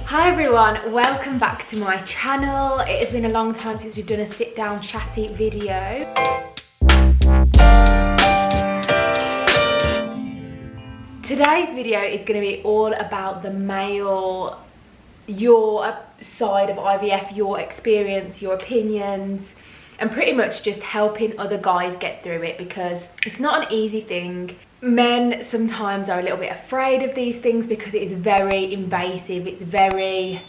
Hi everyone, welcome back to my channel. It has been a long time since we've done a sit down chatty video. Today's video is going to be all about the male, your side of IVF, your experience, your opinions, and pretty much just helping other guys get through it, because it's not an easy thing. Men sometimes are a little bit afraid of these things because it is very invasive. It's very,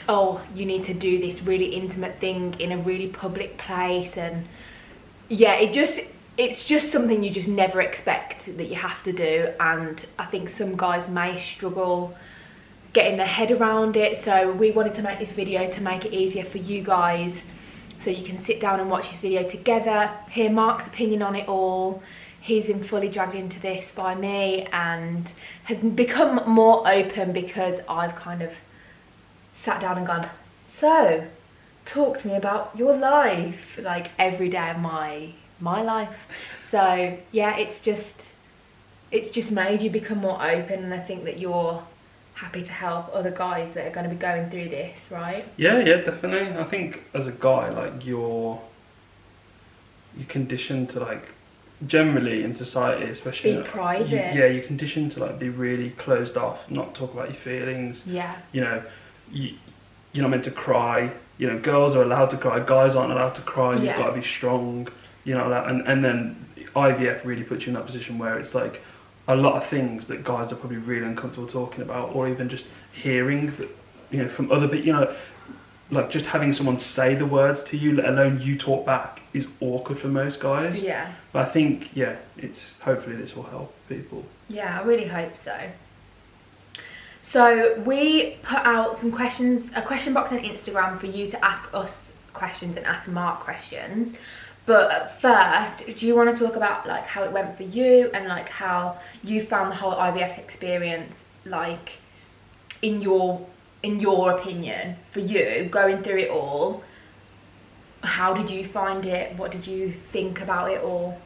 oh, you need to do this really intimate thing in a really public place, and yeah, it's just something you just never expect that you have to do. And I think some guys may struggle getting their head around it, so we wanted to make this video to make it easier for you guys, so you can sit down and watch this video together, hear Mark's opinion on it all. He's been fully dragged into this by me and has become more open because I've kind of sat down and gone, so talk to me about your life, like every day of my life. So yeah, it's just made you become more open, and I think that you're happy to help other guys that are going to be going through this, right? Yeah, definitely. I think as a guy, like you're conditioned to, like, generally in society, especially be private. You're conditioned to like be really closed off, not talk about your feelings. Yeah. You know, you're not meant to cry. You know, girls are allowed to cry, guys aren't allowed to cry. You've got to be strong. You know, and then IVF really puts you in that position where it's like a lot of things that guys are probably really uncomfortable talking about, or even just hearing that, you know, from other people. You know, like just having someone say the words to you, let alone you talk back, is awkward for most guys. Yeah. But I think, yeah, hopefully this will help people. Yeah, I really hope so. So we put out some questions, a question box on Instagram for you to ask us questions and ask Mark questions. But first, do you want to talk about like how it went for you and like how you found the whole IVF experience, like in your opinion, for you, going through it all? How did you find it? What did you think about it all?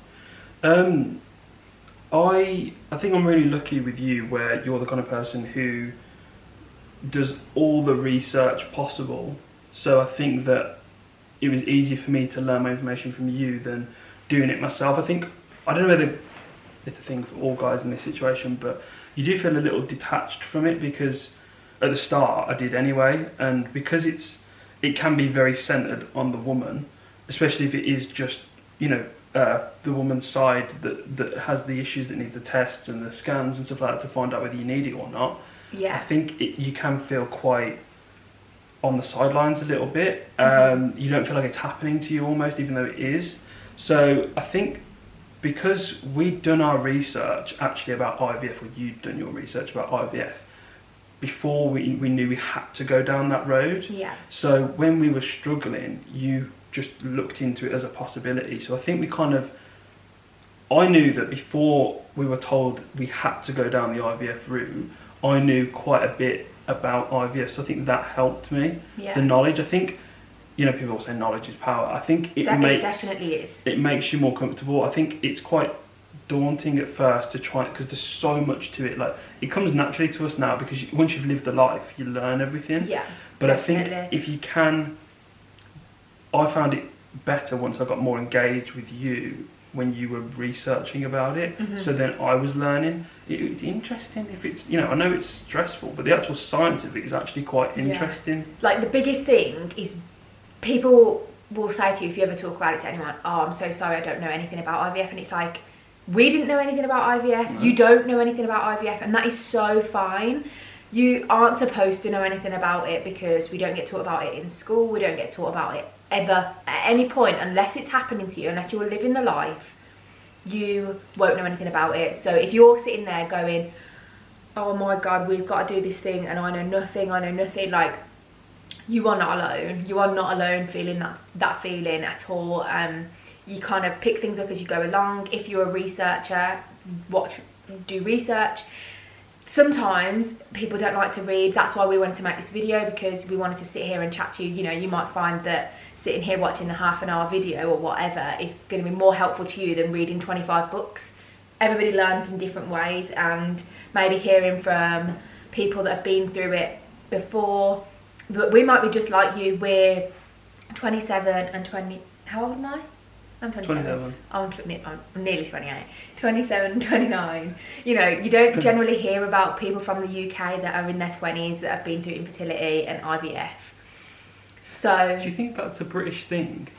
I think I'm really lucky with you, where you're the kind of person who does all the research possible. So I think that it was easier for me to learn my information from you than doing it myself. I don't know whether it's a thing for all guys in this situation, but you do feel a little detached from it, because at the start I did anyway, and because it can be very centered on the woman, especially if it is just, you know, the woman's side that has the issues, that needs the tests and the scans and stuff like that to find out whether you need it or not. Yeah. I think you can feel quite on the sidelines a little bit. You don't feel like it's happening to you almost, even though it is. So I think because we'd done our research actually about IVF, or you'd done your research about IVF, before we knew we had to go down that road. Yeah. So when we were struggling, you just looked into it as a possibility. So I think I knew that before we were told we had to go down the IVF route, I knew quite a bit about IVF. So I think that helped me. Yeah. The knowledge, I think, you know, people say knowledge is power. I think it definitely is. It makes you more comfortable. I think it's quite daunting at first to try, because there's so much to it. Like, it comes naturally to us now because once you've lived the life, you learn everything. Yeah. But definitely. I think if you can, I found it better once I got more engaged with you when you were researching about it. Mm-hmm. So then I was learning. It's interesting. If it's, you know, I know it's stressful, but the actual science of it is actually quite interesting. Yeah. Like, the biggest thing is people will say to you, if you ever talk about it to anyone, oh, I'm so sorry, I don't know anything about IVF. And it's like, we didn't know anything about IVF. No. You don't know anything about IVF, and that is so fine. You aren't supposed to know anything about it because we don't get taught about it in school. We don't get taught about it ever at any point, unless it's happening to you, unless you're living the life. You won't know anything about it. So if you're sitting there going, oh my God, we've got to do this thing and I know nothing, like, you are not alone. You are not alone feeling that feeling at all. You kind of pick things up as you go along. If you're a researcher, do research. Sometimes people don't like to read. That's why we wanted to make this video, because we wanted to sit here and chat to you. You know, you might find that sitting here watching a half-an-hour video or whatever is going to be more helpful to you than reading 25 books. Everybody learns in different ways, and maybe hearing from people that have been through it before, but we might be just like you, we're 27 and 20, how old am I? I'm 27. 27. I'm nearly 28. 27 and 29. You know, you don't generally hear about people from the UK that are in their 20s that have been through infertility and IVF. So... Do you think that's a British thing?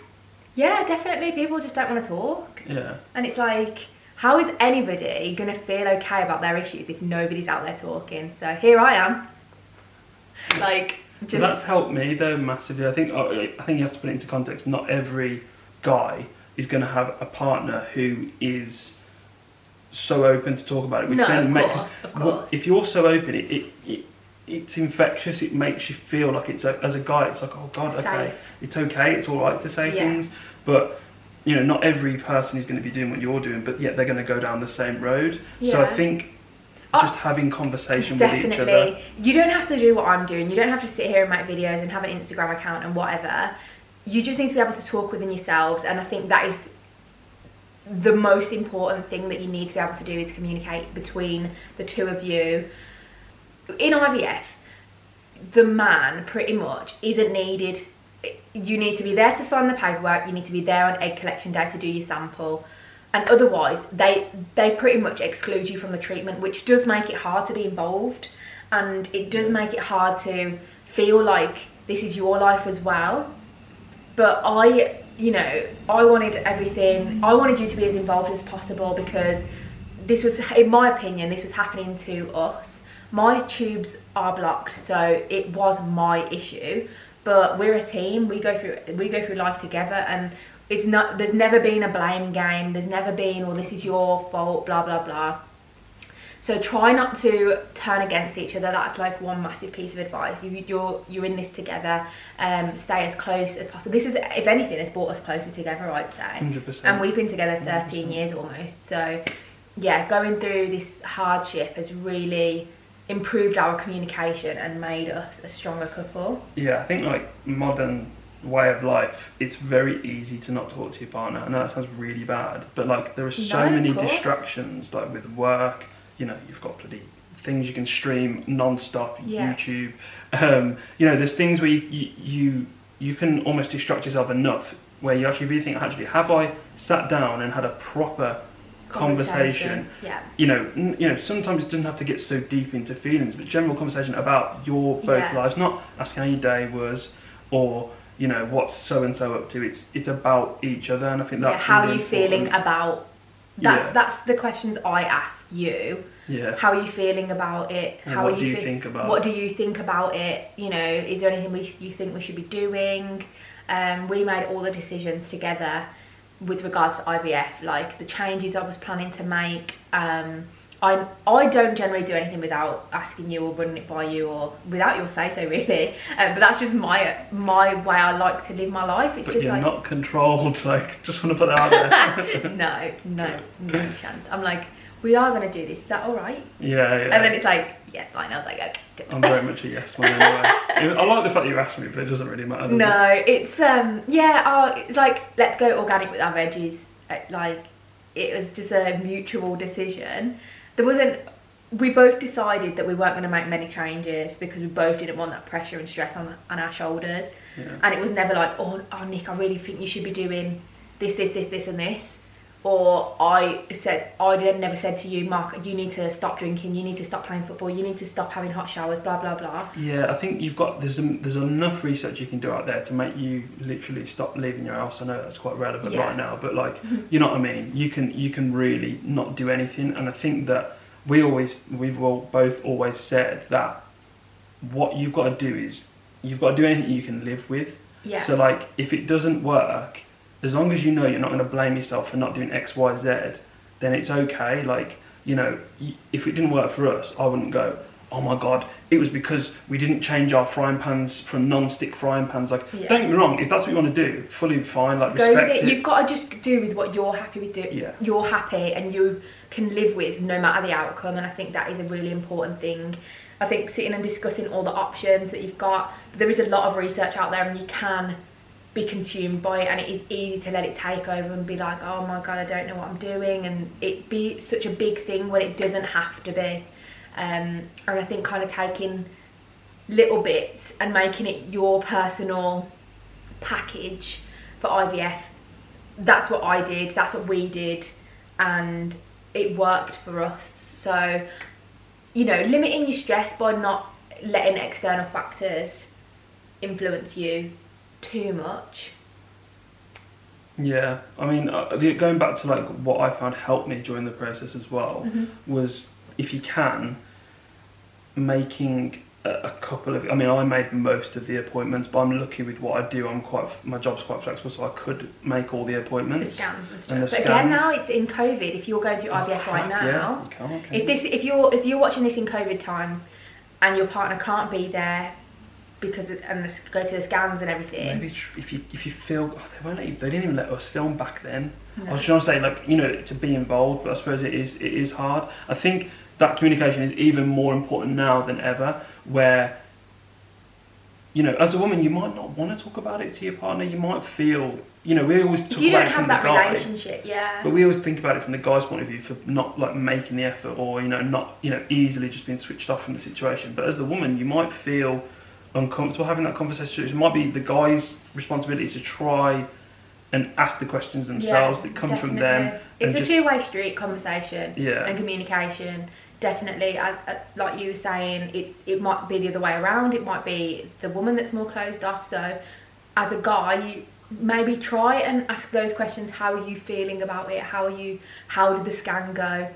Yeah, definitely. People just don't want to talk. Yeah. And it's like, how is anybody going to feel okay about their issues if nobody's out there talking? So here I am. Like, just... That's helped me though massively. I think you have to put it into context. Not every guy is going to have a partner who is so open to talk about it. Which then makes, of course. If you're so open, it's infectious. It makes you feel like as a guy, it's like, oh God, okay, it's okay, it's all right to say things. But you know, not every person is going to be doing what you're doing, but yet they're going to go down the same road. Yeah. So I think just having conversation with each other. You don't have to do what I'm doing. You don't have to sit here and make videos and have an Instagram account and whatever. You just need to be able to talk within yourselves, and I think that is the most important thing that you need to be able to do, is communicate between the two of you. In IVF, the man pretty much isn't needed. You need to be there to sign the paperwork, you need to be there on egg collection day to do your sample, and otherwise they pretty much exclude you from the treatment, which does make it hard to be involved, and it does make it hard to feel like this is your life as well. But I wanted everything. I wanted you to be as involved as possible, because this was, in my opinion, this was happening to us. My tubes are blocked, so it was my issue. But we're a team. We go through life together, and it's not. There's never been a blame game. There's never been, well, this is your fault, blah blah blah. So try not to turn against each other. That's like one massive piece of advice. You're in this together. Stay as close as possible. This is, if anything, has brought us closer together, I'd say. 100%. And we've been together 13 years almost. So yeah, going through this hardship has really improved our communication and made us a stronger couple. Yeah, I think like modern way of life, it's very easy to not talk to your partner. I know that sounds really bad, but like there are so many distractions, like with work. You know, you've got bloody things you can stream non-stop, YouTube. You know, there's things where you can almost distract yourself enough where you actually really think, actually, have I sat down and had a proper conversation? Yeah. You know, sometimes it doesn't have to get so deep into feelings, but general conversation about your both lives, not asking how your day was, or you know, what's so and so up to. It's about each other, and I think that's how really are you feeling about. That's the questions I ask you. Yeah. How are you feeling about it? And what do you think about it? What do you think about it? You know, is there anything you think we should be doing? We made all the decisions together with regards to IVF, like the changes I was planning to make. I don't generally do anything without asking you or running it by you, or without your say so, really. But that's just my way I like to live my life. It's but just you're like, not controlled. Like, just want to put that out there. no chance. I'm like, we are going to do this. Is that all right? Yeah. And then it's like, yes, fine. I was like, okay, good. I'm very much a yes man anyway. I like the fact that you asked me, but it doesn't really matter. No, it's it's like, let's go organic with our veggies. Like, it was just a mutual decision. We both decided that we weren't going to make many changes because we both didn't want that pressure and stress on our shoulders. Yeah. And it was never like, oh Nick, I really think you should be doing this and this. Or I never said to you, Mark, you need to stop drinking, you need to stop playing football, you need to stop having hot showers, blah blah blah. Yeah, I think there's enough research you can do out there to make you literally stop leaving your house. I know that's quite relevant right now, but like, you know what I mean? You can really not do anything, and I think that we've both always said that what you've got to do is you've got to do anything you can live with. Yeah. So like, if it doesn't work, as long as you know you're not going to blame yourself for not doing X, Y, Z, then it's okay. Like, you know, if it didn't work for us, I wouldn't go, oh my God, it was because we didn't change our frying pans from non-stick frying pans. Like, don't get me wrong, if that's what you want to do, fully fine, like, respect it. You've got to just do with what you're happy with doing. Yeah. You're happy and you can live with no matter the outcome, and I think that is a really important thing. I think sitting and discussing all the options that you've got, there is a lot of research out there and you can be consumed by it, and it is easy to let it take over and be like, oh my God, I don't know what I'm doing, and it be such a big thing when it doesn't have to be. And I think kind of taking little bits and making it your personal package for IVF. That's what I did, that's what we did, and it worked for us. So, you know, limiting your stress by not letting external factors influence you too much. Yeah, I mean, going back to like what I found helped me during the process as well was, if you can, making a couple of, I mean, I made most of the appointments, but I'm lucky with what I do. My job's quite flexible, so I could make all the appointments. The scans and stuff. But again, now it's in COVID. If you're going through IVF right now, you can. if you're watching this in COVID times, and your partner can't be there because go to the scans and everything. Maybe if you feel, they didn't even let us film back then. No. I was trying to say, like, you know, to be involved, but I suppose it is hard. I think that communication is even more important now than ever, where, you know, as a woman, you might not want to talk about it to your partner. You might feel, you know, we always talk about it from the guy. You don't have that relationship, yeah. But we always think about it from the guy's point of view, for not like making the effort, or, you know, not, you know, easily just being switched off from the situation. But as the woman, you might feel uncomfortable having that conversation. It might be the guy's responsibility to try and ask the questions themselves that come from them. It's a two-way street conversation, yeah, and communication. Definitely, like you were saying, it might be the other way around. It might be the woman that's more closed off. So as a guy, you maybe try and ask those questions. How are you feeling about it? How did the scan go?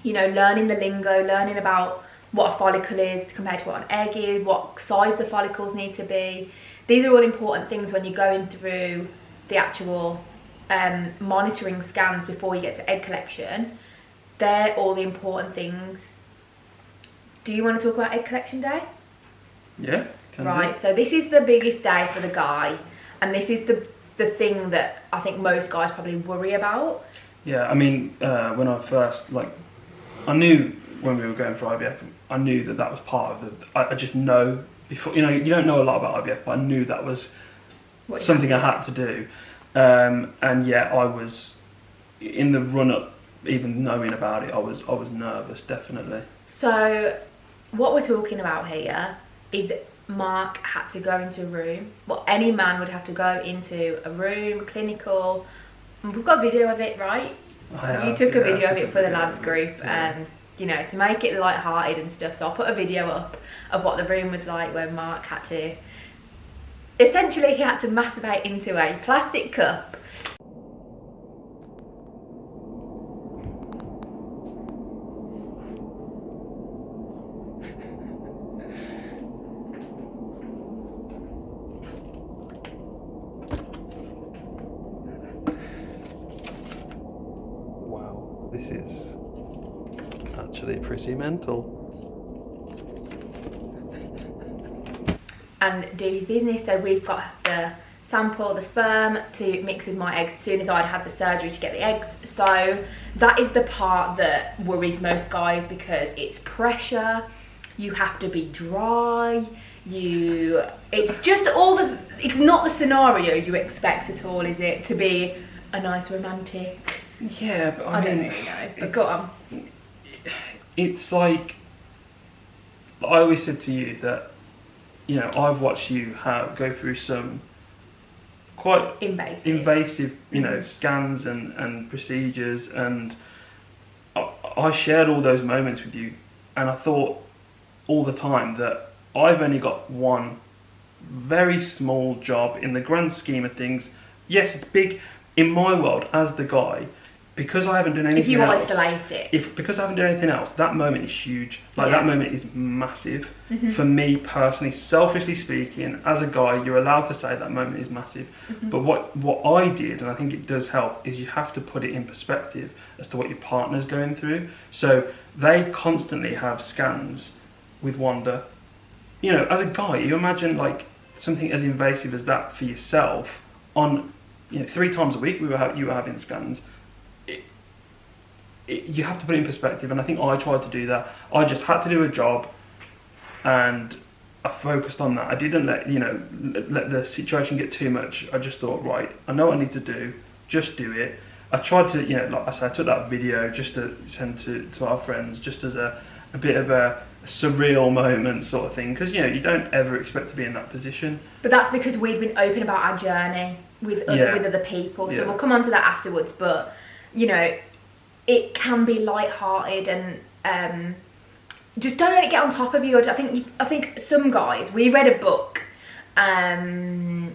You know, learning the lingo, learning about what a follicle is compared to what an egg is, what size the follicles need to be. These are all important things when you're going through the actual monitoring scans before you get to egg collection. They're all the important things. Do you want to talk about egg collection day? Yeah, right, so this is the biggest day for the guy, and this is the thing that I think most guys probably worry about. Yeah, I mean, when I first, like, I knew when we were going for IVF, I knew that was part of the, I just know, before, you know, you don't know a lot about IVF, but I knew that was something I had to do. And yeah, I was, in the run-up, even knowing about it, I was nervous, definitely. So what we're talking about here is Mark had to go into a room. Well, any man would have to go into a room, clinical. We've got a video of it, right? You took a video of it for the lads group, you know, to make it light-hearted and stuff. So I'll put a video up of what the room was like when Mark had to, essentially he had to masturbate into a plastic cup. Wow, this is actually pretty mental. And do his business. So we've got the sample, the sperm, to mix with my eggs as soon as I'd had the surgery to get the eggs. So that is the part that worries most guys, because it's pressure, you have to be dry, it's just all the, it's not the scenario you expect at all, is it? To be a nice romantic. Yeah, but I don't really know, but go on. It's like, I always said to you that, you know, I've watched you go through some quite invasive, you know, scans and procedures, and I shared all those moments with you, and I thought all the time that I've only got one very small job in the grand scheme of things. Yes, it's big in my world as the guy, because I haven't done anything else. If you isolate it. Because I haven't done anything else, that moment is huge. Like, that moment is massive. For me personally, selfishly speaking, as a guy, you're allowed to say that moment is massive. But what I did, and I think it does help, is you have to put it in perspective as to what your partner's going through. So they constantly have scans with Wanda. You know, as a guy, you imagine like something as invasive as that for yourself on, you know, 3 times a week you were having scans. You have to put it in perspective, and I think I tried to do that. I just had to do a job, and I focused on that. I didn't let the situation get too much. I just thought, right, I know what I need to do, just do it. I tried to, you know, like I said, I took that video just to send to our friends, just as a bit of a surreal moment sort of thing, because you don't ever expect to be in that position. But that's because we've been open about our journey with other people, so we'll come on to that afterwards. But it can be light-hearted, and just don't let it get on top of you. I think some guys, we read a book, I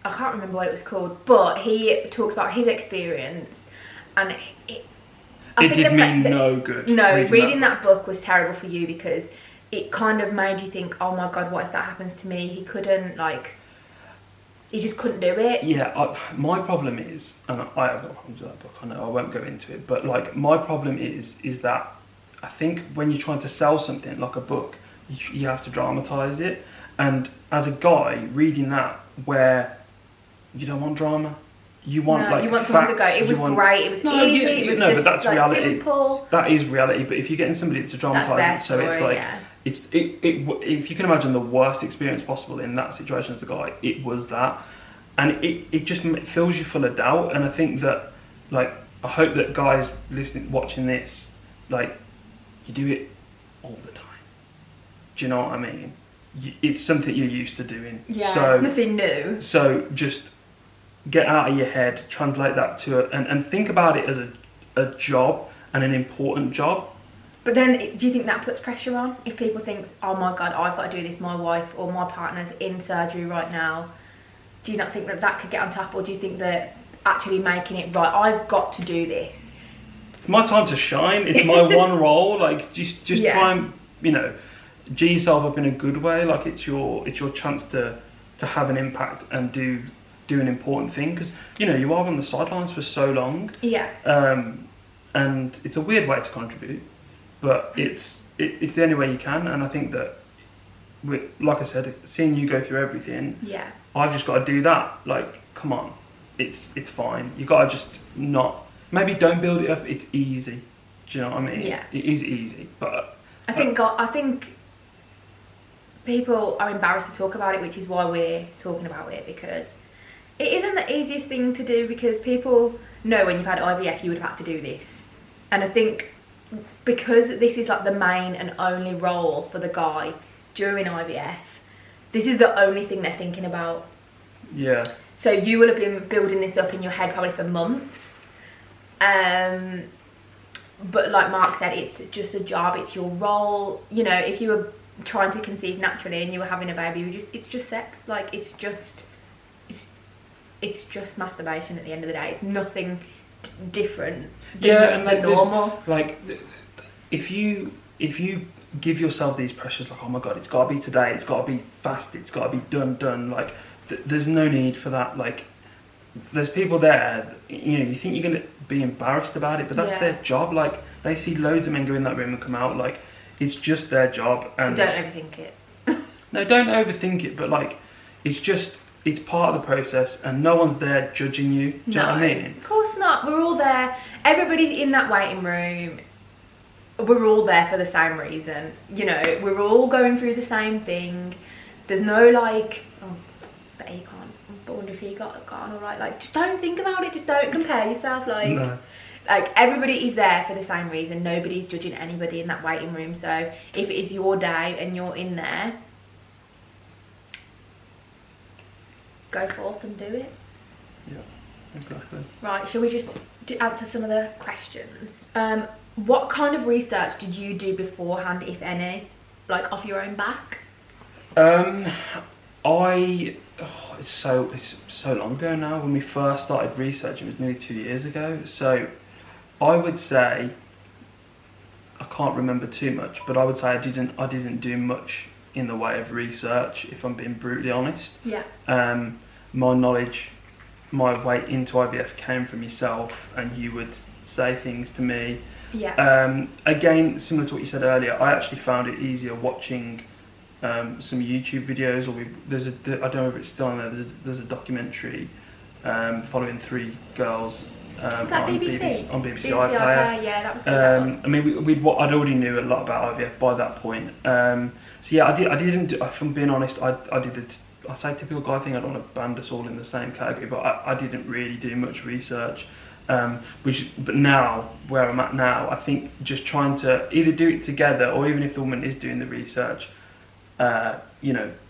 can't remember what it was called, but he talks about his experience, and it did me no good. No, reading that book was terrible for you, because it kind of made you think, oh my god, what if that happens to me? He just couldn't do it. Yeah, my problem is, and I have got problems with that book, I know, I won't go into it, but like my problem is that I think when you're trying to sell something like a book, you have to dramatise it. And as a guy reading that, where you don't want drama, you want you want someone to go, it was great, it was easy, it was just, but that's like, reality. Simple. That is reality. But if you're getting somebody to dramatise it, so it's like if you can imagine the worst experience possible in that situation as a guy, it was that, and it just fills you full of doubt. And I think that, like, I hope that guys watching this, like, you do it all the time. Do you know what I mean? It's something you're used to doing. Yeah, so, it's nothing new. So just get out of your head, translate that to and think about it as a job, and an important job. But then, do you think that puts pressure on? If people think, oh my god, I've got to do this, my wife or my partner's in surgery right now, do you not think that could get on top? Or do you think that actually making it right, I've got to do this, it's my time to shine, it's my one role, like just try and G yourself up in a good way, like it's your chance to have an impact and do an important thing, because you are on the sidelines for so long. And it's a weird way to contribute, but it's the only way you can. And I think that, like I said, seeing you go through everything, I've just got to do that. Like, come on, it's fine. You got to just maybe don't build it up. It's easy. Do you know what I mean? Yeah, it is easy, but I think people are embarrassed to talk about it, which is why we're talking about it, because it isn't the easiest thing to do, because people know when you've had IVF you would have had to do this. And I think because this is like the main and only role for the guy during IVF, this is the only thing they're thinking about. Yeah. So you will have been building this up in your head probably for months. But like Mark said, it's just a job, it's your role. If you were trying to conceive naturally and you were having a baby, it's just sex. Like, it's just masturbation at the end of the day. It's nothing different than normal. Like, if you give yourself these pressures, like, oh my god, it's got to be today, it's got to be fast, it's got to be done, like, there's no need for that. Like, there's people there, you think you're going to be embarrassed about it, but that's their job. Like, they see loads of men go in that room and come out, like, it's just their job. And don't overthink it. No, don't overthink it, but like, it's part of the process, and no one's there judging you. Do you know what I mean? Of course not. We're all there. Everybody's in that waiting room. We're all there for the same reason. We're all going through the same thing. There's no like, oh, but he can't. I wonder if he got on all right. Like, just don't think about it. Just don't compare yourself. Like, no. Like, everybody is there for the same reason. Nobody's judging anybody in that waiting room. So if it is your day and you're in there, go forth and do it. Yeah, exactly. Right, shall we just answer some of the questions? What kind of research did you do beforehand, if any, like off your own back? It's so long ago now. When we first started researching, it was nearly 2 years ago. So I would say, I can't remember too much, but I would say I didn't do much in the way of research, if I'm being brutally honest. Yeah. My knowledge, my way into IVF came from yourself, and you would say things to me. Yeah. Again, similar to what you said earlier, I actually found it easier watching some YouTube videos, or I don't know if it's still on there. There's a documentary following 3 girls. Was that BBC? On BBC iPlayer. Yeah, that was good. I mean, I'd already knew a lot about IVF by that point. So yeah, I didn't. If I'm being honest, I did it. I say typical guy thing. I don't want to band us all in the same category, but I didn't really do much research. But now, where I'm at now, I think just trying to either do it together, or even if the woman is doing the research,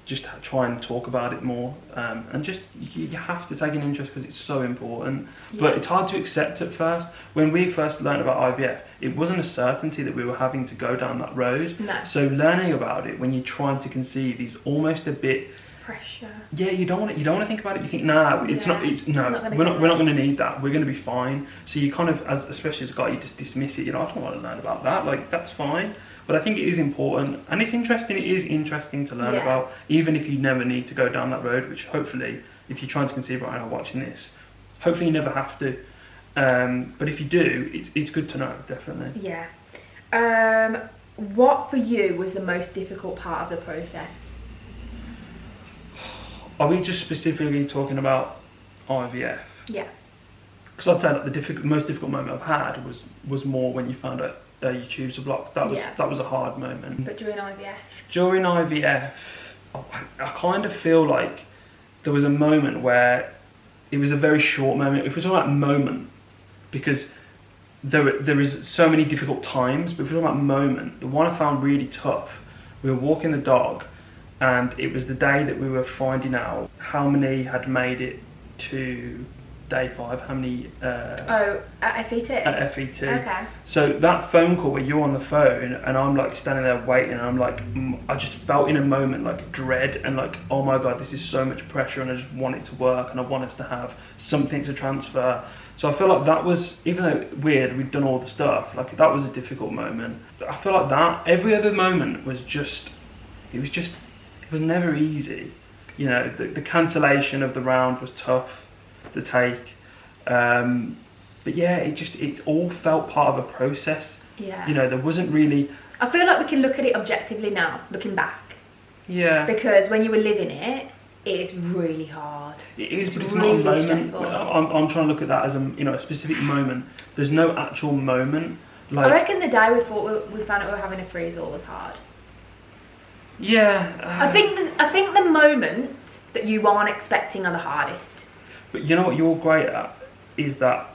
just try and talk about it more, and just you have to take an interest because it's so important. Yeah. But it's hard to accept at first. When we first learned about IVF, it wasn't a certainty that we were having to go down that road. No. So learning about it when you're trying to conceive is almost a bit pressure. Yeah, you don't want to think about it. You think, nah, we're not going to need that. We're going to be fine. So you kind of, especially as a guy, you just dismiss it. I don't want to learn about that. Like, that's fine. But I think it is important, and it's interesting. It is interesting to learn about, even if you never need to go down that road. Which hopefully, if you're trying to conceive right now, watching this, hopefully you never have to. But if you do, it's good to know, definitely. Yeah. What for you was the most difficult part of the process? Are we just specifically talking about IVF? Yeah. Because I'd say that the most difficult moment I've had was more when you found out your tubes are blocked. That was a hard moment. But during IVF? During IVF, I kind of feel like there was a moment where it was a very short moment. If we're talking about moment, because there is so many difficult times, but if we're talking about moment, the one I found really tough, we were walking the dog, and it was the day that we were finding out how many had made it to day 5, how many... at FET? At FET. Okay. So that phone call where you're on the phone and I'm like standing there waiting, and I'm like, I just felt in a moment like dread and like, oh my God, this is so much pressure, and I just want it to work and I want us to have something to transfer. So I feel like that was, even though weird, we'd done all the stuff, like that was a difficult moment. I feel like that, every other moment was just, it was never easy. The cancellation of the round was tough to take, but yeah, it all felt part of a process. Yeah. There wasn't really... I feel like we can look at it objectively now, looking back. Yeah. Because when you were living it, it's really hard. It is, but it's really not a moment. stressful. I'm trying to look at that as a specific moment. There's no actual moment. Like, I reckon the day we found out we were having a freeze-all was hard. Yeah. I think the moments that you aren't expecting are the hardest. But you know what you're great at is that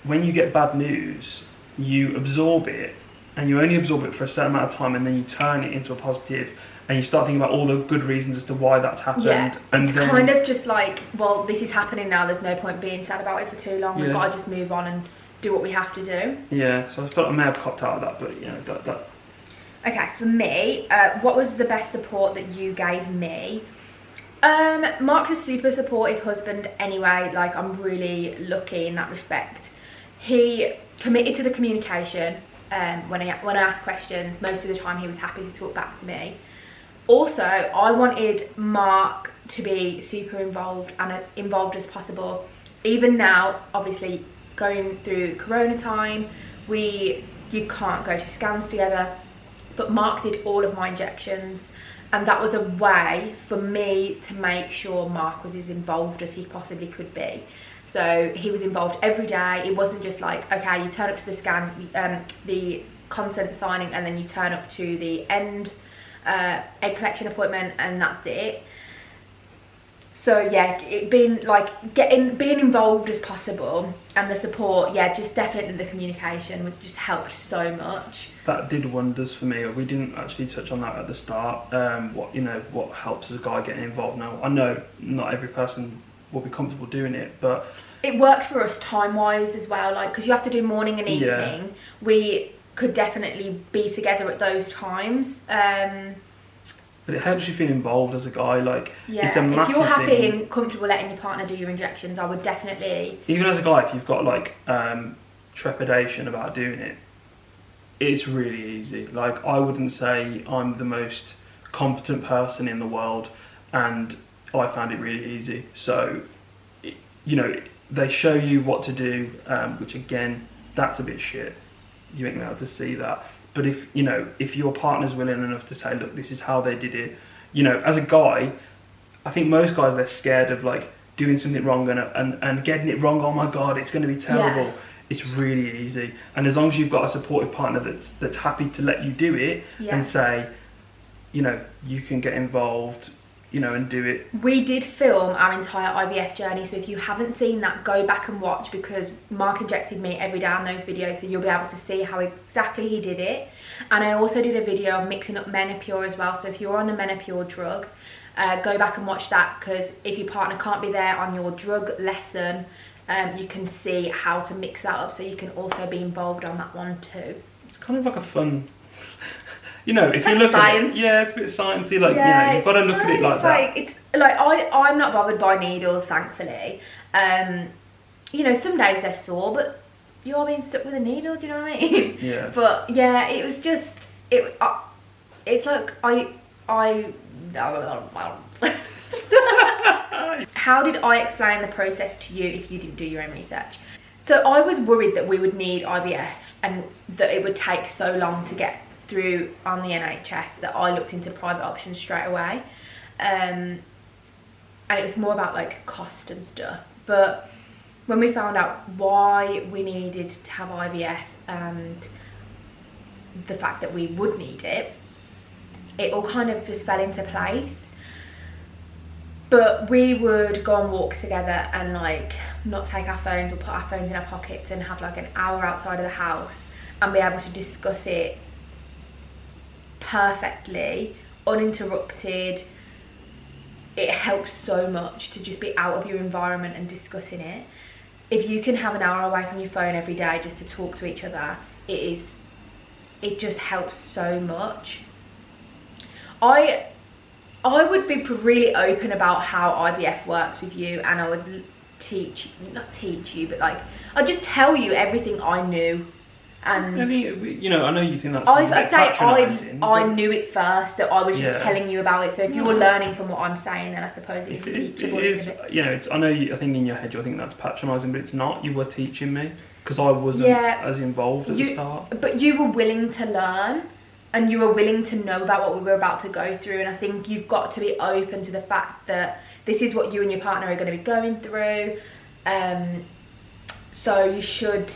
when you get bad news, you absorb it, and you only absorb it for a certain amount of time, and then you turn it into a positive, and you start thinking about all the good reasons as to why that's happened. Yeah, and it's kind of just like, well, this is happening now, there's no point being sad about it for too long. We've got to just move on and do what we have to do. Yeah, so I felt I may have copped out of that, but that. Okay, for me, what was the best support that you gave me? Mark's a super supportive husband anyway, like I'm really lucky in that respect. He committed to the communication when I asked questions. Most of the time he was happy to talk back to me. Also, I wanted Mark to be super involved and as involved as possible. Even now, obviously, going through Corona time, you can't go to scans together, but Mark did all of my injections. And that was a way for me to make sure Mark was as involved as he possibly could be. So he was involved every day. It wasn't just like, okay, you turn up to the scan, the consent signing, and then you turn up to the end egg collection appointment, and that's it. So yeah, being involved as possible, and the support, yeah, just definitely the communication, which just helped so much. That did wonders for me. We didn't actually touch on that at the start. What helps as a guy getting involved now. I know not every person will be comfortable doing it, but it worked for us time-wise as well. Like, because you have to do morning and evening. Yeah. We could definitely be together at those times. But it helps you feel involved as a guy. Like, yeah, it's a massive thing. If you're happy and comfortable letting your partner do your injections, I would definitely... Even as a guy, if you've got like trepidation about doing it, it's really easy. Like, I wouldn't say I'm the most competent person in the world, and I found it really easy. So, they show you what to do, which again, that's a bit shit. You ain't gonna be able to see that. But if your partner's willing enough to say, look, this is how they did it, as a guy, I think most guys, they're scared of like doing something wrong and getting it wrong. Oh my God, it's going to be terrible. Yeah. It's really easy. And as long as you've got a supportive partner that's happy to let you do it, yeah, and say, you can get involved, you know, and do it. We did film our entire IVF journey, so if you haven't seen that, go back and watch, because Mark injected me every day on those videos, so you'll be able to see how exactly he did it. And I also did a video of mixing up Menopur as well, so if you're on a Menopur drug, go back and watch that, because if your partner can't be there on your drug lesson, you can see how to mix that up, so you can also be involved on that one too. It's kind of like a fun, you know, if like you look science. at it, yeah, it's a bit sciencey, like, yeah, you know, you've got to look at it like that. Like, it's like, I'm not bothered by needles, thankfully. You know, some days they're sore, but you are being stuck with a needle, do you know what I mean? Yeah. But yeah, it was just, it's like, how did I explain the process to you if you didn't do your own research? So I was worried that we would need IVF and that it would take so long to get through on the NHS that I looked into private options straight away. And it was more about like cost and stuff. But when we found out why we needed to have IVF and the fact that we would need it, it all kind of just fell into place. But we would go on walks together and like not take our phones or put our phones in our pockets and have like an hour outside of the house and be able to discuss it perfectly, uninterrupted. It helps so much to just be out of your environment and discussing it. If you can have an hour away from your phone every day just to talk to each other, it just helps so much. I would be really open about how IVF works with you, and I would not teach you, but like, I'd just tell you everything I knew. And I mean, you know, I know you think that's I'd say I but knew it first, so I was just telling you about it. So if you were learning from what I'm saying, then I suppose it's teachable. It is, you know, I know I think in your head you'll think that's patronising, but it's not. You were teaching me, because I wasn't as involved at the start. But you were willing to learn, and you were willing to know about what we were about to go through. And I think you've got to be open to the fact that this is what you and your partner are going to be going through. So you should,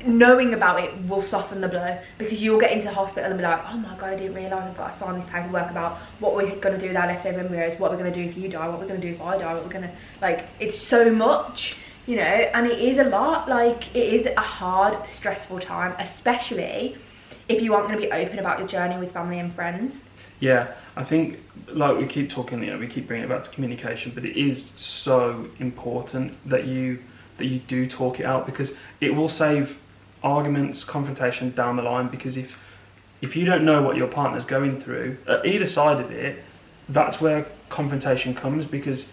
knowing about it will soften the blow, because you'll get into the hospital and be like, oh my god, I didn't realise I've got to sign this paperwork about what we're going to do with our leftover embryos, what we're going to do if you die, what we're going to do if I die, what we're going to, like, it's so much, you know, and it is a lot. Like, it is a hard, stressful time, especially if you aren't going to be open about your journey with family and friends. Yeah, I think, like we keep talking, you know, we keep bringing it back to communication, but it is so important that you do talk it out, because it will save arguments, confrontation down the line. Because if you don't know what your partner's going through at either side of it, that's where confrontation comes, because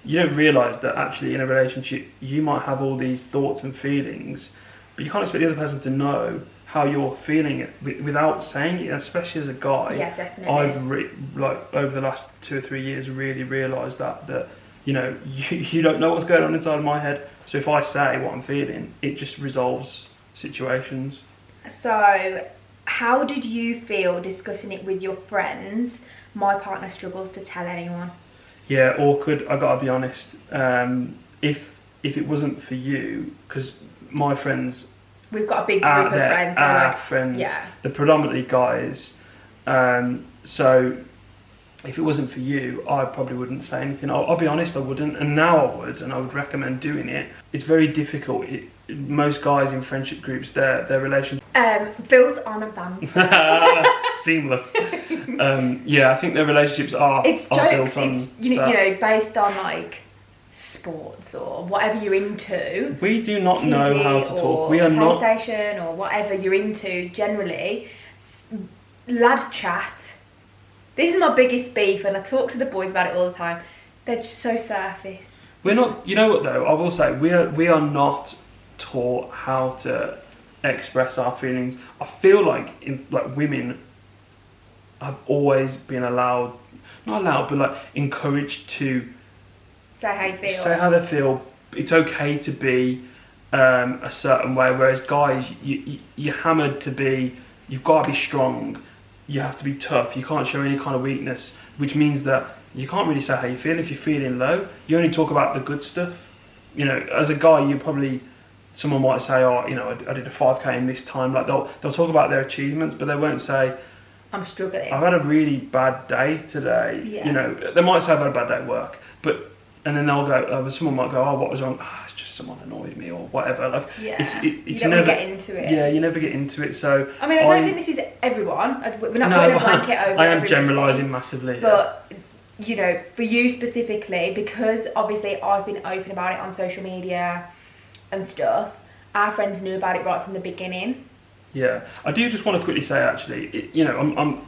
you don't realise that actually in a relationship you might have all these thoughts and feelings, but you can't expect the other person to know how you're feeling it without saying it, especially as a guy. Yeah, definitely. I've like over the last 2 or 3 years really realised that you know, you don't know what's going on inside of my head, so if I say what I'm feeling, it just resolves situations. So how did you feel discussing it with your friends? My partner struggles to tell anyone. Yeah, awkward, I gotta be honest. If it wasn't for you, because my friends, we've got a big group of friends. Our friends, yeah, they're predominantly guys. So if it wasn't for you, I probably wouldn't say anything. I'll be honest, I wouldn't, and now I would, and I would recommend doing it. It's very difficult. Most guys in friendship groups, their relationship built on a banter. Seamless. Yeah, I think their relationships are jokes. Built on it's you know, based on like sports or whatever you're into. We do not TV know how to talk. We are not PlayStation or whatever you're into. Generally, lad chat. This is my biggest beef, and I talk to the boys about it all the time. They're just so surface. We're not. You know what though? I will say we are not taught how to express our feelings. I feel like women have always been not allowed, but like encouraged to say how you feel. Say how they feel. It's okay to be a certain way, whereas guys, you're hammered to be. You've got to be strong. You have to be tough. You can't show any kind of weakness, which means that you can't really say how you feel. If you're feeling low, you only talk about the good stuff. You know, as a guy, someone might say, oh, you know, I did a 5K in this time. Like they'll talk about their achievements, but they won't say, I'm struggling. I've had a really bad day today. Yeah. You know, they might say I've had a bad day at work, and then they'll go, someone might go, oh, what was wrong? Oh, it's just someone annoyed me or whatever. Like, yeah. it's you don't never want to get into it. Yeah, you never get into it. So I mean, I don't think this is everyone. We're not putting a blanket over. I am generalising massively. But you know, for you specifically, because obviously I've been open about it on social media and stuff. Our friends knew about it right from the beginning. Yeah, I do just want to quickly say actually, you know,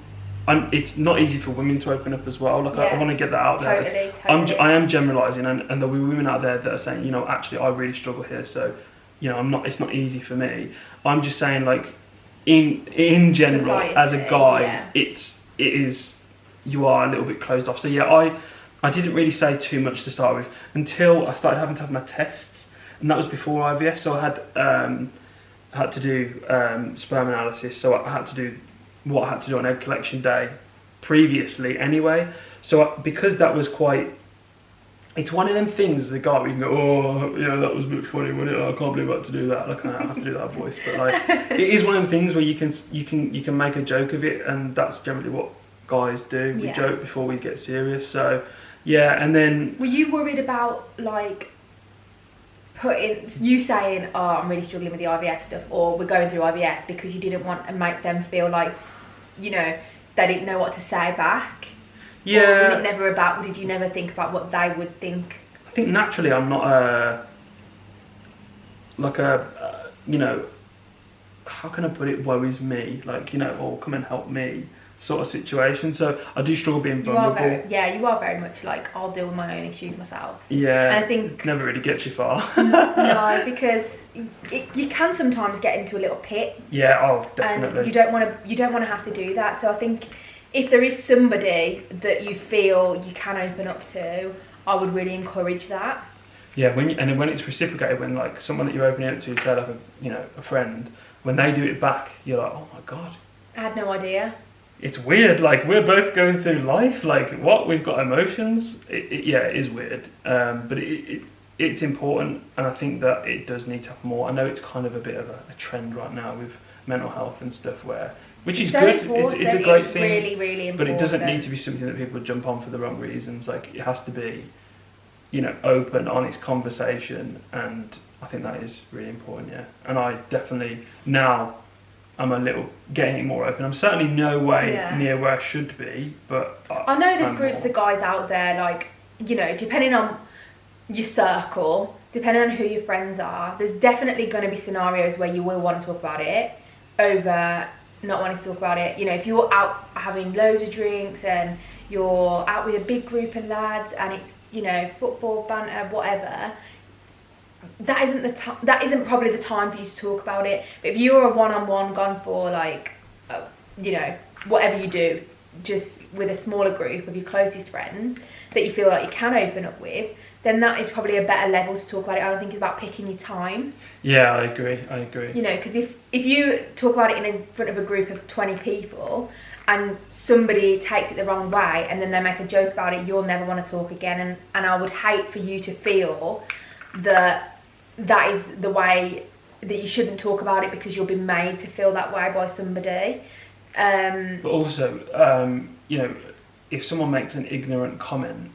it's not easy for women to open up as well. Like I want to get that out there. Totally. I am generalising, and there'll be women out there that are saying, you know, actually I really struggle here. So, you know, it's not easy for me. I'm just saying, like, in general, society, as a guy, it is you are a little bit closed off. So yeah, I didn't really say too much to start with until I started having to have my tests, and that was before IVF. So I had to do sperm analysis. So I had to do what I had to do on egg collection day previously anyway. So because that was it's one of them things as a guy where you can go, oh yeah, that was a bit funny, wasn't it? Oh, I can't believe I had to do that. Like, I have to do that voice, but like it is one of them things where you can make a joke of it, and that's generally what guys do. We joke before we get serious. So yeah, and then were you worried about like you saying, oh, I'm really struggling with the IVF stuff, or we're going through IVF, because you didn't want to make them feel like, you know, they didn't know what to say back? Yeah. Or was it never about, did you never think about what they would think? I think naturally I'm not you know, how can I put it, worries me, like, you know, or come and help me sort of situation. So I do struggle being vulnerable. You are very much like, I'll deal with my own issues myself. Yeah. And I think it never really gets you far. no, because you can sometimes get into a little pit. Yeah, oh, definitely. And you don't want to have to do that. So I think if there is somebody that you feel you can open up to, I would really encourage that. Yeah, when it's reciprocated, when like someone that you're opening up to, say like a friend, when they do it back, you're like, oh my god, I had no idea. It's weird. Like, we're both going through life. Like, what, we've got emotions. It is weird, but it's important, and I think that it does need to have more. I know it's kind of a bit of a trend right now with mental health and stuff, which is good. It's a great thing. Really, really important. But it doesn't need to be something that people jump on for the wrong reasons. Like, it has to be, you know, open, honest conversation, and I think that is really important. Yeah, and I definitely now I'm a little getting more open. I'm certainly no way near where I should be, but I know there's groups of guys out there, like, you know, depending on your circle, depending on who your friends are, there's definitely going to be scenarios where you will want to talk about it over not wanting to talk about it. You know, if you're out having loads of drinks and you're out with a big group of lads and it's, you know, football, banter, whatever, that isn't probably the time for you to talk about it. But if you're a one-on-one gone for, like, you know, whatever you do, just with a smaller group of your closest friends that you feel like you can open up with, then that is probably a better level to talk about it. I don't think it's about picking your time. Yeah, I agree. You know, because if you talk about it in front of a group of 20 people and somebody takes it the wrong way and then they make a joke about it, you'll never want to talk again. And I would hate for you to feel that is the way that you shouldn't talk about it because you'll be made to feel that way by somebody. But also, you know, if someone makes an ignorant comment,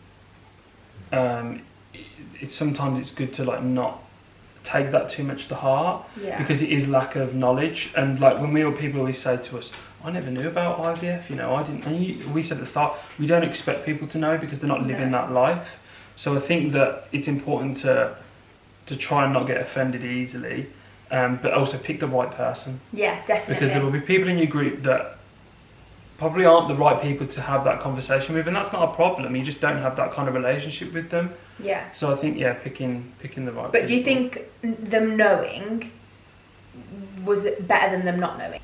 sometimes it's good to like not take that too much to heart, because it is lack of knowledge. And like when people always say to us, I never knew about IVF, you know, I didn't. And we said at the start, we don't expect people to know because they're not living that life. So I think that it's important to try and not get offended easily, but also pick the right person. Yeah, definitely. Because there will be people in your group that probably aren't the right people to have that conversation with, and that's not a problem. You just don't have that kind of relationship with them. Yeah. So I think picking the right. But people. Do you think them knowing was better than them not knowing?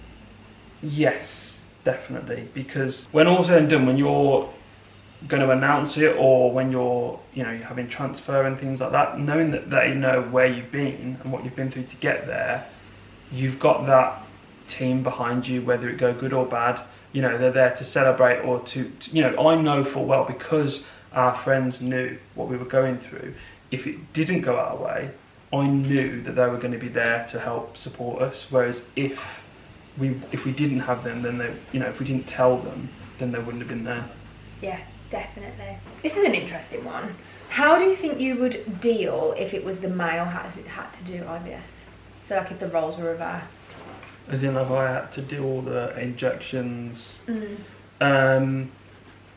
Yes, definitely. Because when all said and done, when you're going to announce it, or when you're having transfer and things like that, knowing that they know where you've been and what you've been through to get there, you've got that team behind you, whether it go good or bad. You know, they're there to celebrate or to you know, I know full well, because our friends knew what we were going through, if it didn't go our way, I knew that they were going to be there to help support us. Whereas if if we didn't have them, then they, you know, if we didn't tell them, then they wouldn't have been there. Yeah, definitely. This is an interesting one. How do you think you would deal if it was the male who had to do IVF? So like if the roles were reversed. As in, if I had to do all the injections.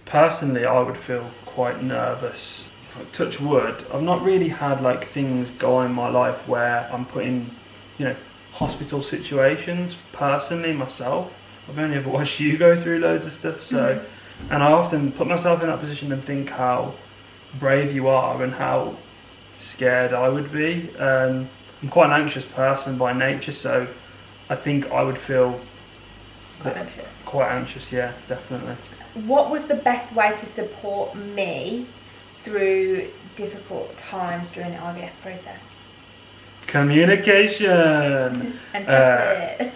Personally, I would feel quite nervous. Like, touch wood, I've not really had like things go on in my life where I'm put in, you know, hospital situations personally myself. I've only ever watched you go through loads of stuff, so and I often put myself in that position and think how brave you are and how scared I would be. I'm quite an anxious person by nature, so I think I would feel quite anxious, yeah, definitely. What was the best way to support me through difficult times during the IVF process? Communication. And chocolate.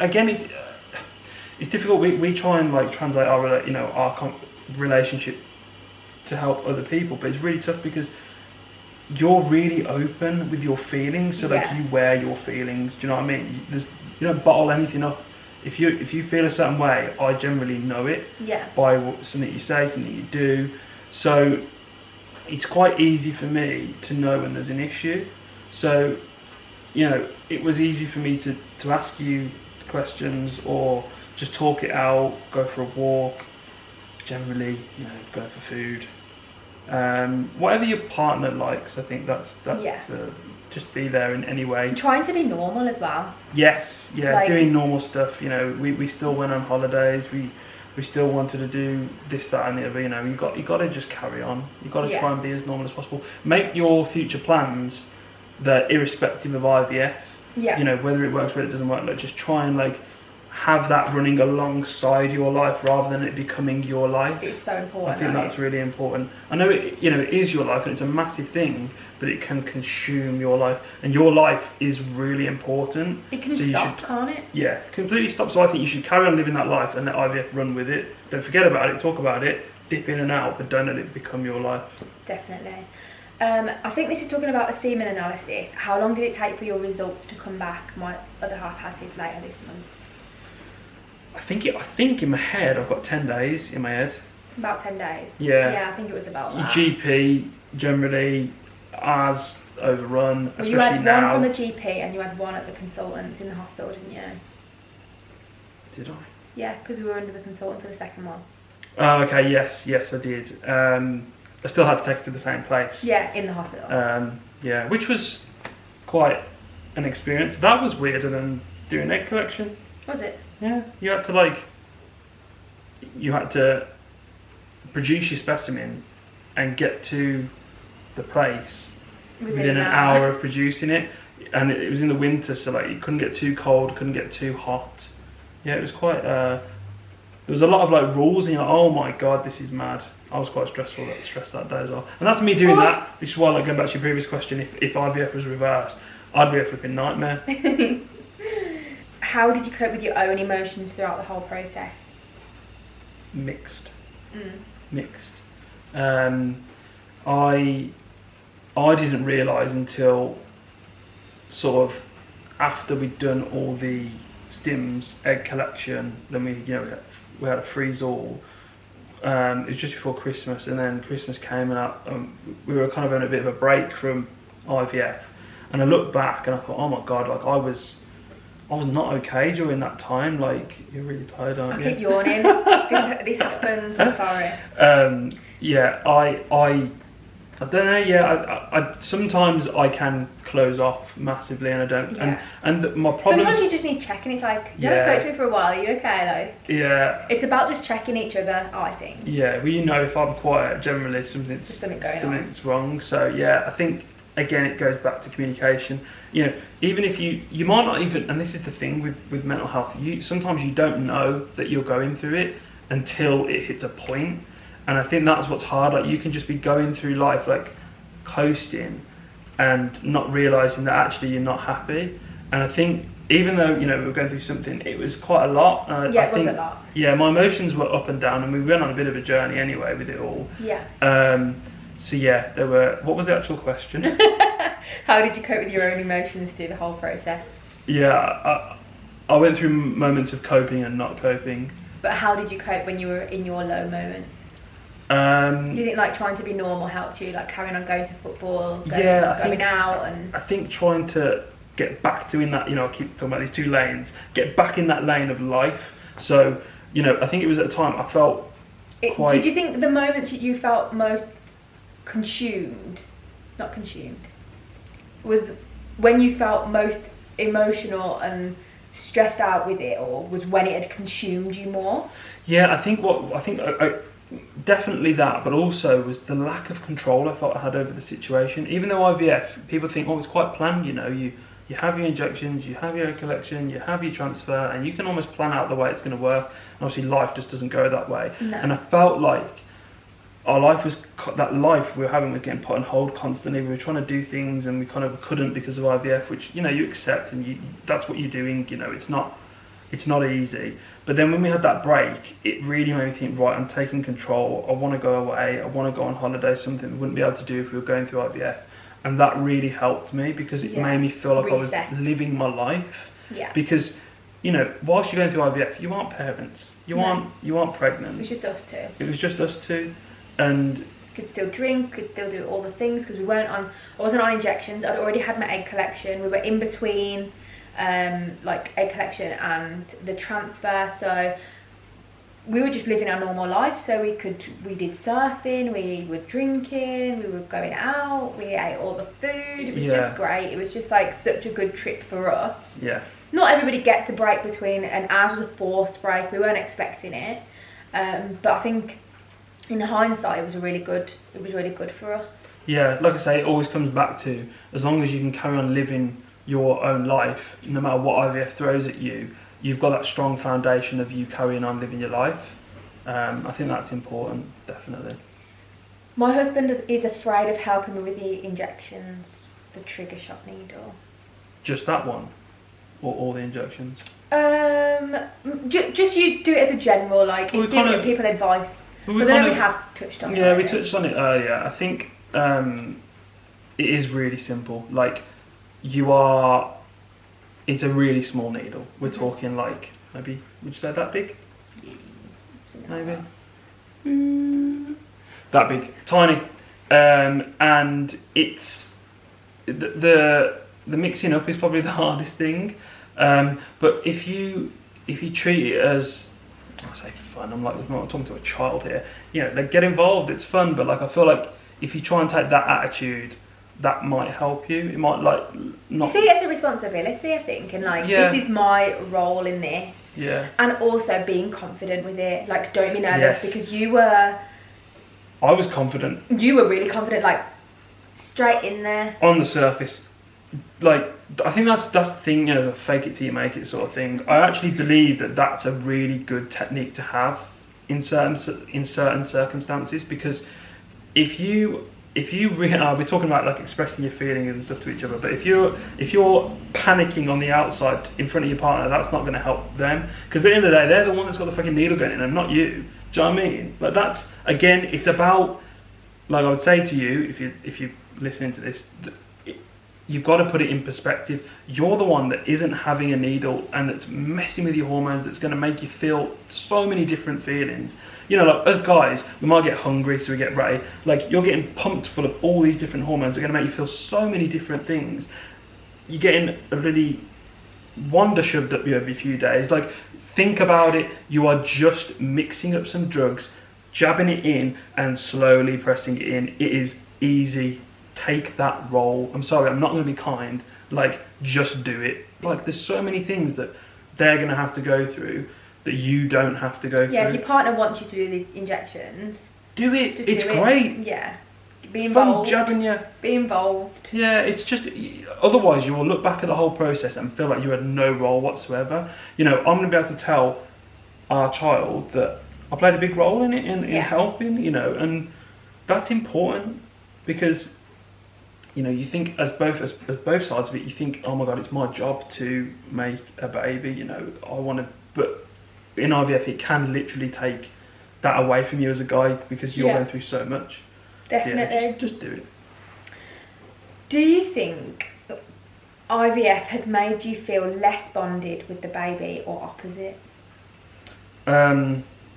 Again, it's difficult. We try and like translate our, you know, our relationship to help other people, but it's really tough because you're really open with your feelings. So like you wear your feelings. Do you know what I mean? You don't bottle anything up. If you feel a certain way, I generally know it by something you say, something you do. So it's quite easy for me to know when there's an issue. So, you know, it was easy for me to ask you questions or just talk it out, go for a walk, generally, you know, go for food. Whatever your partner likes, I think that's just be there in any way. Trying to be normal as well. Yes, yeah, like, doing normal stuff. You know, we still went on holidays. We still wanted to do this, that, and the other. You know, you got to just carry on. You got to try and be as normal as possible. Make your future plans that irrespective of IVF. Yeah. You know, whether it works, whether it doesn't work. Like, just try and like have that running alongside your life rather than it becoming your life. It's so important. I think that's really important. I know it, you know, it is your life and it's a massive thing, but it can consume your life, and your life is really important. It can stop, can't it? Yeah, completely stop. So I think you should carry on living that life and let IVF run with it. Don't forget about it, talk about it, dip in and out, but don't let it become your life. Definitely. I think this is talking about a semen analysis. How long did it take for your results to come back? My other half had his later this month. I think in my head I've got 10 days in my head. About 10 days? Yeah. Yeah, I think it was about that. Your GP generally has overrun, well, especially you had now. one from the GP and you had one at the consultants in the hospital, didn't you? Did I? Yeah, because we were under the consultant for the second one. Oh, okay, yes, I did. I still had to take it to the same place. Yeah, in the hospital. Yeah, which was quite an experience. That was weirder than doing egg collection. Was it? Yeah, you had to produce your specimen and get to the place within an hour of producing it, and it was in the winter, so like you couldn't get too cold, couldn't get too hot. Yeah, it was quite. There was a lot of like rules, and you're like, oh my god, this is mad. I was quite stressed that day as well, and that's me doing that. Which is why, like, going back to your previous question, if IVF was reversed, I'd be a flipping nightmare. How did you cope with your own emotions throughout the whole process? Mixed. Mixed. I didn't realise until sort of after we'd done all the stims, egg collection, then we had a freeze all. It was just before Christmas, and then Christmas came and we were kind of having a bit of a break from IVF, and I looked back and I thought, oh my god, like I was not okay during that time. Like, you're really tired, aren't you? I keep yawning. this happens. I'm sorry. Yeah, I don't know. Yeah, I sometimes I can close off massively, and I don't. Yeah. And my problem. Sometimes you just need checking. It's like, you haven't spoken to me for a while. Are you okay? Like. Yeah. It's about just checking each other, I think. Yeah. Well, you know, if I'm quiet, generally something's wrong. So yeah, I think again it goes back to communication. You know, even if you might not even, and this is the thing with mental health. Sometimes you don't know that you're going through it until it hits a point. And I think that's what's hard. Like, you can just be going through life like coasting and not realising that actually you're not happy. And I think even though, you know, we were going through something, it was quite a lot. Yeah, it was a lot. Yeah, my emotions were up and down, and we went on a bit of a journey anyway with it all. Yeah. So yeah, there were. What was the actual question? How did you cope with your own emotions through the whole process? Yeah, I went through moments of coping and not coping. But how did you cope when you were in your low moments? Do you think like trying to be normal helped you, like carrying on going to football, going out, and I think trying to get back to in that, you know, I keep talking about these two lanes, get back in that lane of life. So, you know, I think it was at a time I felt quite... Did you think the moments that you felt most not consumed, was when you felt most emotional and stressed out with it, or was when it had consumed you more? Yeah, I think definitely that, but also was the lack of control I felt I had over the situation. Even though IVF, people think, oh, it's quite planned, you know, you have your injections, you have your egg collection, you have your transfer, and you can almost plan out the way it's going to work. And obviously life just doesn't go that way. No. And I felt like our life we were having was getting put on hold constantly. We were trying to do things and we kind of couldn't because of IVF, which, you know, you accept, and that's what you're doing, you know, it's not easy. But then when we had that break, it really made me think, right, I'm taking control, I want to go away, I want to go on holiday, something we wouldn't be able to do if we were going through IVF. And that really helped me, because it made me feel like Reset. I was living my life. Yeah. Because, you know, whilst you're going through IVF, you aren't parents, you aren't pregnant. It was just us two. It was just us two. And could still drink, could still do all the things, because I wasn't on injections. I'd already had my egg collection. We were in between like egg collection and the transfer, so we were just living our normal life. So we did surfing, we were drinking, we were going out, we ate all the food. It was just great. It was just like such a good trip for us. Yeah. Not everybody gets a break between, and ours was a forced break. We weren't expecting it, but I think in hindsight it was really good for us. Yeah, like I say, it always comes back to, as long as you can carry on living your own life, no matter what IVF throws at you, you've got that strong foundation of you carrying on living your life. I think that's important, definitely. My husband is afraid of helping me with the injections, the trigger shot needle. Just that one? Or all the injections? Just you do it as a general, like, well, giving people advice. Because I know we have touched on it. Yeah, we touched on it earlier. I think it is really simple. Like, it's a really small needle. We're talking like, maybe, would you say that big? Maybe? That big, tiny. And it's, the mixing up is probably the hardest thing. But if you treat it as, I say fun, I'm not talking to a child here. You know, like, get involved, it's fun, but like, I feel like if you try and take that attitude, that might help you. It might, like, not... You see it as a responsibility, I think, and like, this is my role in this. Yeah. And also being confident with it. Like, don't be nervous, because I was confident. You were really confident, like, straight in there. On the surface. Like, I think that's the thing, you know, the fake it till you make it sort of thing. I actually believe that that's a really good technique to have in certain circumstances, because if you really, we're talking about like expressing your feelings and stuff to each other, but if you're panicking on the outside in front of your partner, that's not going to help them, because at the end of the day, they're the one that's got the fucking needle going in and not you. Do you know what I mean? Like, that's, again, it's about, like, I would say to you, if you're listening to this, you've got to put it in perspective. You're the one that isn't having a needle and that's messing with your hormones, that's going to make you feel so many different feelings. You know, like, as guys, we might get hungry, so we get ready. Like, you're getting pumped full of all these different hormones that are going to make you feel so many different things. You're getting a really wonder shoved up you every few days. Like, think about it. You are just mixing up some drugs, jabbing it in and slowly pressing it in. It is easy. Take that role. I'm sorry, I'm not going to be kind. Like, just do it. Like, there's so many things that they're going to have to go through that you don't have to go through. Yeah, if your partner wants you to do the injections, do it. It's great. Yeah. Be involved. Fun jabbing you. Be involved. Yeah, it's just, otherwise you will look back at the whole process and feel like you had no role whatsoever. You know, I'm going to be able to tell our child that I played a big role in it, in helping, you know, and that's important, because, you know, you think as both sides of it, you think, oh my God, it's my job to make a baby, you know, I want to, but in IVF it can literally take that away from you as a guy, because you're going through so much. Definitely. Yeah, just do it. Do you think, IVF has made you feel less bonded with the baby or opposite?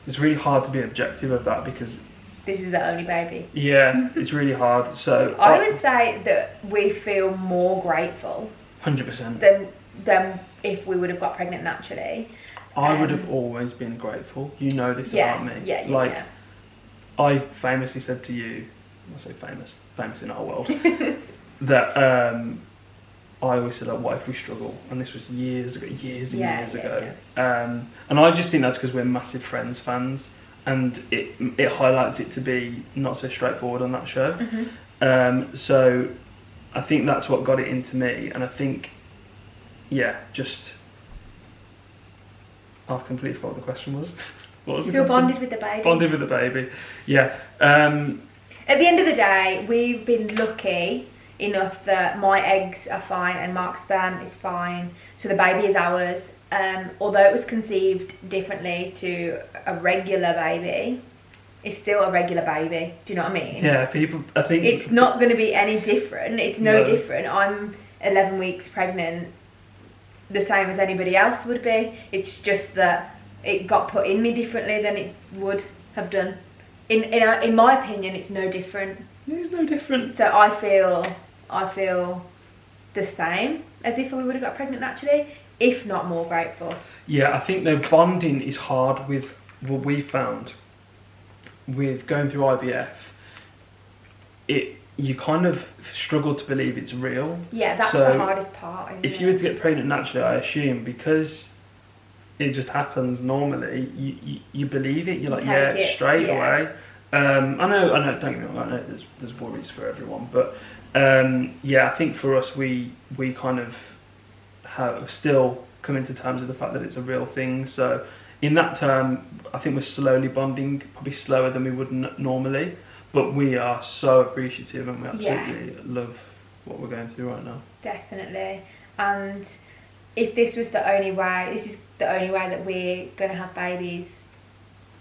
It's really hard to be objective of that because this is the only baby. Yeah, it's really hard. So I would say that we feel more grateful 100% than if we would have got pregnant naturally. I would have always been grateful. You know this about me. Yeah. I famously said to you, I say famous in our world, that I always said, like, what if we struggle? And this was years ago. And I just think that's because we're massive Friends fans, and it highlights it to be not so straightforward on that show. So I think that's what got it into me, and I think, I've completely forgot what the question was. What was you the feel question? bonded with the baby? Bonded with the baby, yeah. At the end of the day, we've been lucky enough that my eggs are fine and Mark's sperm is fine, so the baby is ours. Although it was conceived differently to a regular baby, it's still a regular baby. Do you know what I mean? Yeah, people, I think it's not going to be any different. It's no different. I'm 11 weeks pregnant, the same as anybody else would be. It's just that it got put in me differently than it would have done. In my opinion, it's no different. It's no different. So I feel the same as if we would have got pregnant naturally, if not more grateful. Yeah, I think the bonding is hard with what we found with going through IVF. You kind of struggle to believe it's real. Yeah, that's the hardest part. If you were to get pregnant naturally, I assume, because it just happens normally, you believe it. You're like, yeah, straight away. I know. Don't get me wrong. I know there's worries for everyone, but I think for us, we kind of have still coming to terms with the fact that it's a real thing. So in that term, I think we're slowly bonding, probably slower than we would normally, but we are so appreciative and we absolutely love what we're going through right now. Definitely. And if this was the only way, this is the only way that we're going to have babies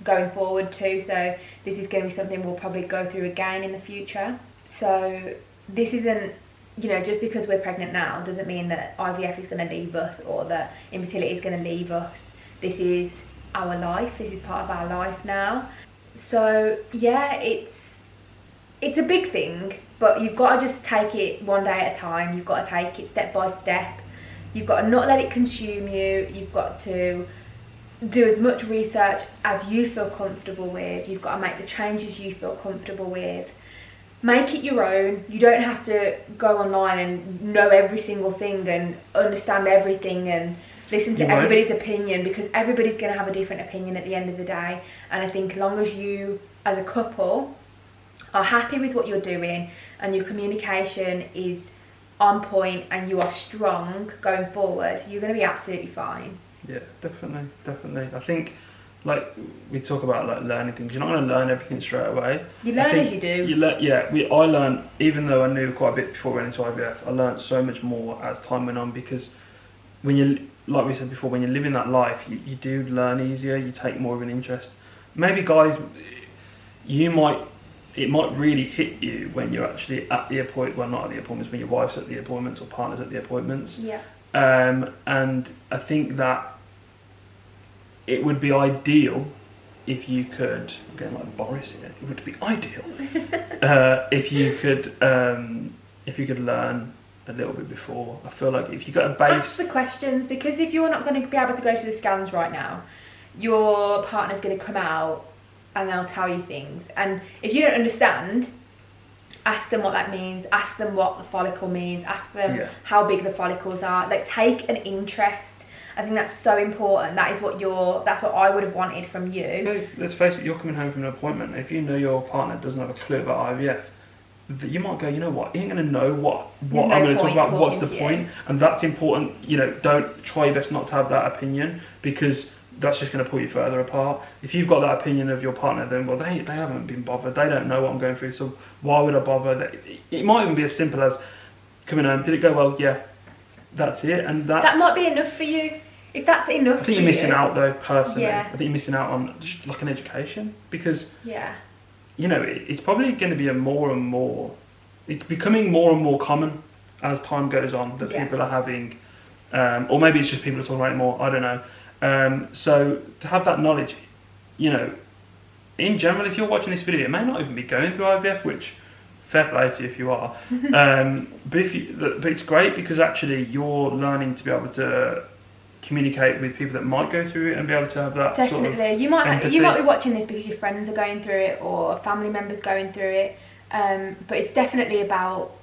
going forward too, so this is going to be something we'll probably go through again in the future. So this isn't, just because we're pregnant now doesn't mean that IVF is going to leave us or that infertility is going to leave us. This is our life. This is part of our life now. So yeah, it's a big thing, but you've got to just take it one day at a time. You've got to take it step by step. You've got to not let it consume you. You've got to do as much research as you feel comfortable with. You've got to make the changes you feel comfortable with. Make it your own. You don't have to go online and know every single thing and understand everything and listen to everybody's opinion, because everybody's going to have a different opinion at the end of the day. And I think as long as you, as a couple, are happy with what you're doing and your communication is on point and you are strong going forward, you're going to be absolutely fine. Yeah, definitely. I think, like, we talk about like learning things. You're not going to learn everything straight away. You learn as you do. I learned, even though I knew quite a bit before I went into IVF, I learned so much more as time went on, because when you, like we said before, when you're living that life, you do learn easier. You take more of an interest. Maybe guys, it might really hit you when you're actually at the appointment. Well, not at the appointments, when your wife's at the appointments or partner's at the appointments. Yeah. And I think that it would be ideal if you could, again like Boris here, it would be ideal if you could learn a little bit before. I feel like if you got a base. Ask the questions, because if you're not going to be able to go to the scans right now, your partner's going to come out and they'll tell you things. And if you don't understand, ask them what that means, ask them what the follicle means, ask them how big the follicles are. Like, take an interest. I think that's so important. That's what I would have wanted from you. Well, let's face it, you're coming home from an appointment. If you know your partner doesn't have a clue about IVF, you might go, you know what, he ain't going to know what I'm going to talk about, what's the point? And that's important. Don't try your best not to have that opinion, because that's just going to pull you further apart. If you've got that opinion of your partner, then, well, they haven't been bothered. They don't know what I'm going through, so why would I bother? It might even be as simple as coming home, did it go well? Yeah. That's it, and that might be enough for you. If that's enough, I think you're missing out though, personally. Yeah. I think you're missing out on just like an education, because it's probably going to be it's becoming more and more common as time goes on that Yeah. people are having, or maybe it's just people are talking about it more, I don't know. So to have that knowledge, you know, in general, if you're watching this video, it may not even be going through IVF, which fair play to you if you are. But it's great because actually you're learning to be able to communicate with people that might go through it and be able to have that Definitely. sort of you might empathy. be watching this because your friends are going through it or family members going through it. But it's definitely about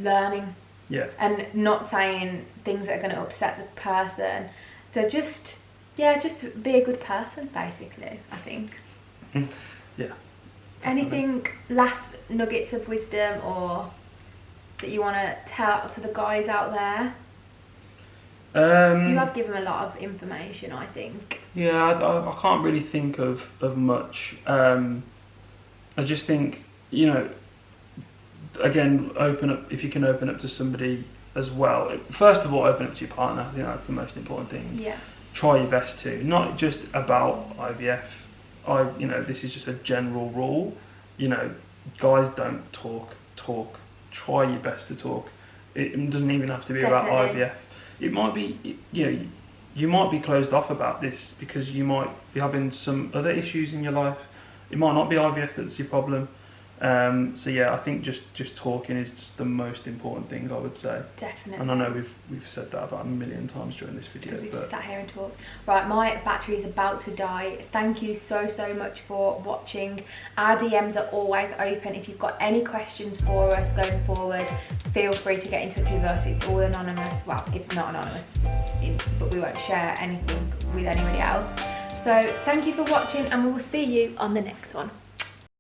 learning. Yeah. And not saying things that are going to upset the person. So just be a good person, basically, I think. Yeah. Anything, last nuggets of wisdom or that you want to tell to the guys out there? You have given a lot of information, I think. Yeah, I can't really think of much. I just think, you know, again, open up, if you can open up to somebody as well. First of all, open up to your partner. I think that's the most important thing. Yeah. Try your best to, not just about IVF. You know, this is just a general rule. You know, guys don't talk. Try your best to talk. It doesn't even have to be about IVF. It might be, you know, you might be closed off about this because you might be having some other issues in your life. It might not be IVF that's your problem. So yeah, I think just talking is just the most important thing, I would say. Definitely. And I know we've said that about a million times during this video. Because we just sat here and talked. Right, my battery is about to die. Thank you so much for watching. Our DMs are always open. If you've got any questions for us going forward, feel free to get in touch with us. It's all anonymous. Well, it's not anonymous, but we won't share anything with anybody else. So thank you for watching and we will see you on the next one.